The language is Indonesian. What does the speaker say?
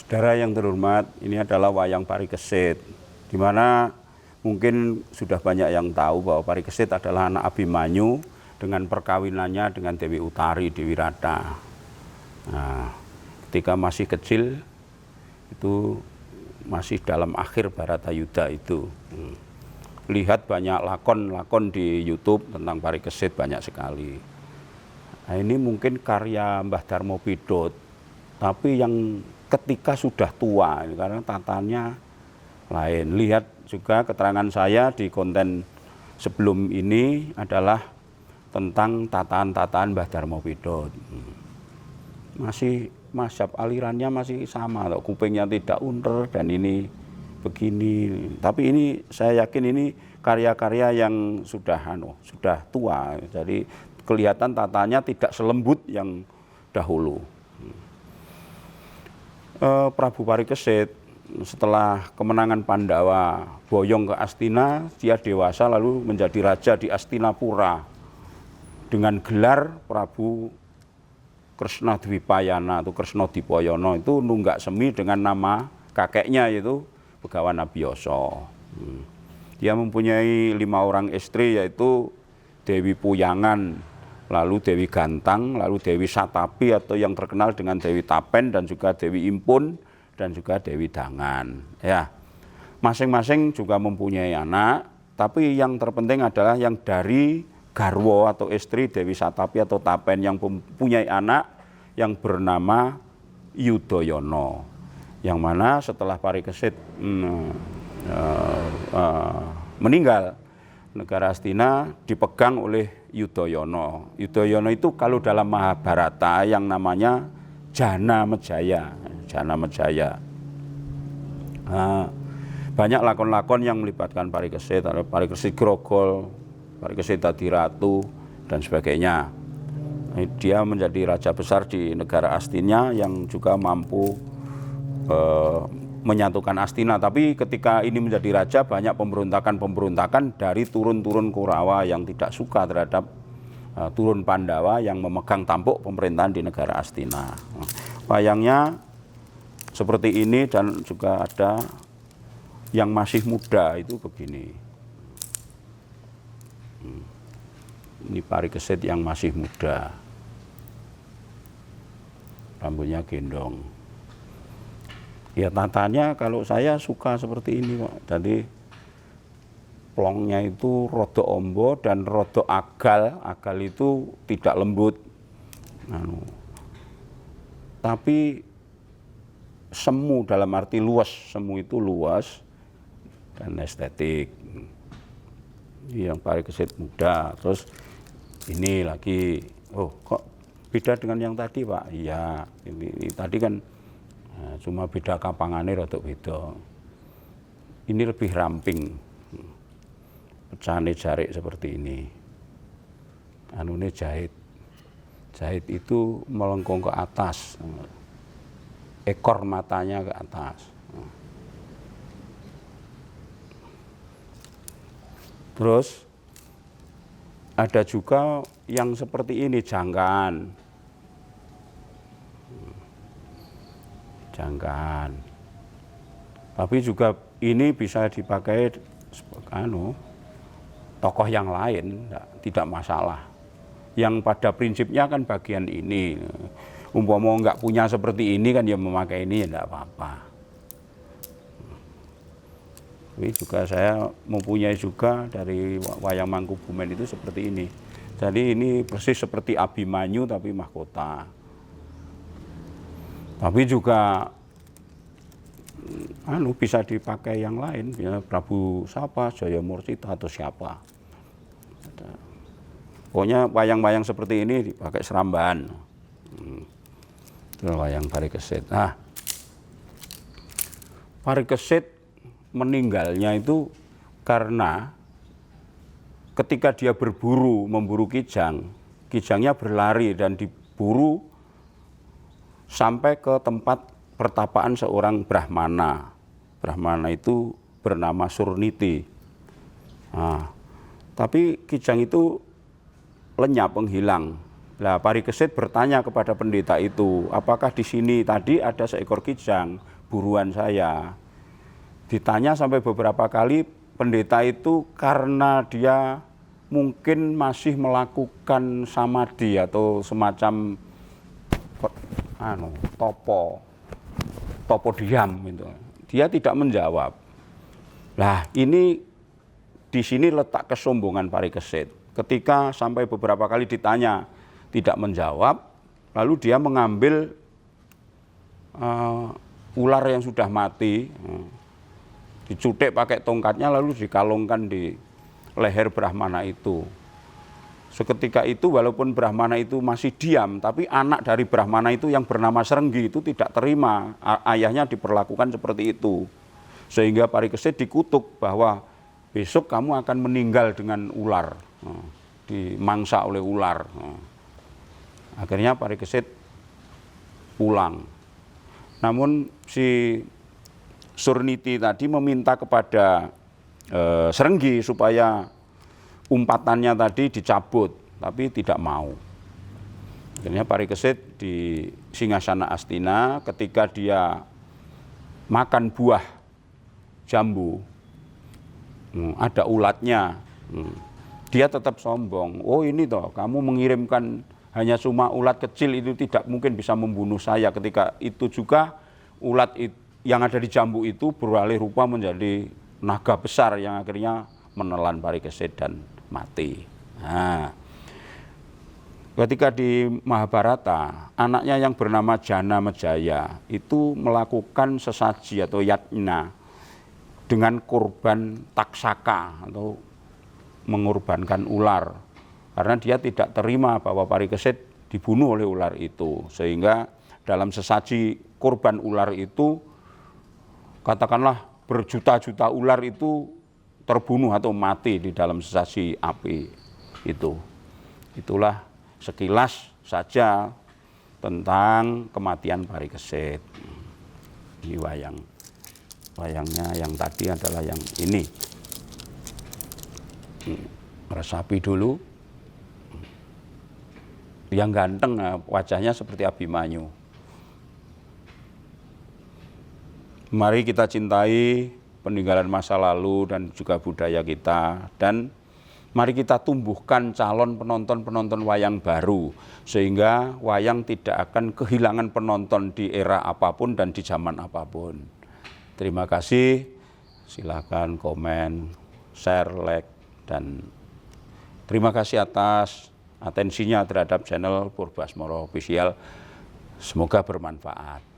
Saudara yang terhormat, ini adalah wayang Parikesit, di mana mungkin sudah banyak yang tahu bahwa Parikesit adalah anak Abimanyu dengan perkawinannya dengan Dewi Utari, Dewi Rata. Nah, ketika masih kecil, itu masih dalam akhir Baratayuda itu. Lihat banyak lakon-lakon di YouTube tentang Parikesit banyak sekali. Nah, ini mungkin karya Mbah Darmo Pidot, tapi yang ketika sudah tua, karena tatanya lain. Lihat juga keterangan saya di konten sebelum ini adalah tentang tataan-tataan Mbah Darmo Pidot. Masih mazhab alirannya masih sama, kupingnya tidak unter dan ini begini. Tapi ini saya yakin ini karya-karya yang sudah tua. Jadi kelihatan tatanya tidak selembut yang dahulu. Prabu Parikesit setelah kemenangan Pandawa boyong ke Astina, dia dewasa lalu menjadi raja di Astinapura dengan gelar Prabu Kresna Dwipayana atau Kresna Dipoyono. Itu nunggak semi dengan nama kakeknya yaitu Begawan Abiyasa. Dia mempunyai 5 orang istri, yaitu Dewi Puyangan, lalu Dewi Gantang, lalu Dewi Satapi atau yang terkenal dengan Dewi Tapen, dan juga Dewi Impun, dan juga Dewi Dangan. Ya, masing-masing juga mempunyai anak, tapi yang terpenting adalah yang dari garwo atau istri Dewi Satapi atau Tapen yang mempunyai anak yang bernama Yudhoyono. Yang mana setelah Parikesit meninggal, negara Astina dipegang oleh Yudhoyono. Yudhoyono itu kalau dalam Mahabharata yang namanya Janamejaya. Banyak lakon-lakon yang melibatkan Parikesit, ada Parikesit Grogol, Parikesit Dadi Ratu, dan sebagainya. Dia menjadi raja besar di negara Astina yang juga mampu menyatukan Astina. Tapi ketika ini menjadi raja, banyak pemberontakan dari turun-turun Kurawa yang tidak suka terhadap turun Pandawa yang memegang tampuk pemerintahan di negara Astina. Wayangnya seperti ini, dan juga ada yang masih muda itu begini. Ini Parikesit yang masih muda, rambutnya gendong. Ya, tatanya kalau saya suka seperti ini kok. Jadi plongnya itu rodok ombo dan rodok agal. Agal itu tidak lembut. Tapi semu dalam arti luas. Semu itu luas dan estetik. Yang Parikesit muda. Terus ini lagi, oh kok beda dengan yang tadi Pak? Iya, ini tadi kan cuma beda kapangannya rodok beda. Ini lebih ramping, pecahane jarik seperti ini. Anune jahit itu melengkung ke atas, ekor matanya ke atas. Terus ada juga yang seperti ini, jangkaan. Tapi juga ini bisa dipakai tokoh yang lain, tidak masalah. Yang pada prinsipnya kan bagian ini, umpama nggak punya seperti ini kan ya memakai ini ya enggak apa-apa. Ini juga saya mempunyai juga dari wayang Mangkubumen itu seperti ini. Jadi ini persis seperti Abimanyu tapi mahkota. Tapi juga bisa dipakai yang lain, ya, Prabu siapa, Jayamurtita atau siapa. Pokoknya wayang-wayang seperti ini dipakai Seramban. Itu wayang Parikesit. Nah, Parikesit meninggalnya itu karena ketika dia memburu Kijang, Kijangnya berlari dan diburu sampai ke tempat pertapaan seorang Brahmana. Brahmana itu bernama Surniti. Nah, tapi Kijang itu lenyap, menghilang. Nah, Parikesit bertanya kepada pendeta itu, apakah di sini tadi ada seekor kijang buruan saya. Ditanya sampai beberapa kali, pendeta itu karena dia mungkin masih melakukan samadhi atau semacam topo diam gitu. Dia tidak menjawab. Nah, ini di sini letak kesombongan Parikesit. Ketika sampai beberapa kali ditanya tidak menjawab, lalu dia mengambil ular yang sudah mati, dicutik pakai tongkatnya lalu dikalungkan di leher Brahmana itu. Seketika itu walaupun Brahmana itu masih diam, tapi anak dari Brahmana itu yang bernama Srenggi itu tidak terima ayahnya diperlakukan seperti itu. Sehingga Parikesit dikutuk bahwa besok kamu akan meninggal dengan ular, dimangsa oleh ular. Akhirnya Parikesit pulang. Namun si Surniti tadi meminta kepada Srenggi supaya umpatannya tadi dicabut, tapi tidak mau. Akhirnya Parikesit di Singgasana Astina ketika dia makan buah jambu, ada ulatnya, dia tetap sombong. Oh ini toh, kamu mengirimkan hanya cuma ulat kecil itu tidak mungkin bisa membunuh saya. Ketika itu juga ulat yang ada di jambu itu beralih rupa menjadi naga besar yang akhirnya menelan Parikesit dan mati. Nah, ketika di Mahabharata, anaknya yang bernama Jana Mejaya itu melakukan sesaji atau yatna dengan kurban taksaka atau mengorbankan ular. Karena dia tidak terima bahwa Parikesit dibunuh oleh ular itu. Sehingga dalam sesaji kurban ular itu, katakanlah berjuta-juta ular itu terbunuh atau mati di dalam sesaji api itu. Itulah sekilas saja tentang kematian Parikesit. Ini wayangnya yang tadi adalah yang ini. Resapi dulu. Yang ganteng wajahnya seperti Abimanyu. Mari kita cintai peninggalan masa lalu dan juga budaya kita, dan mari kita tumbuhkan calon penonton-penonton wayang baru sehingga wayang tidak akan kehilangan penonton di era apapun dan di zaman apapun. Terima kasih, silakan komen, share, like, dan terima kasih atas atensinya terhadap channel Purba Asmara Official. Semoga bermanfaat.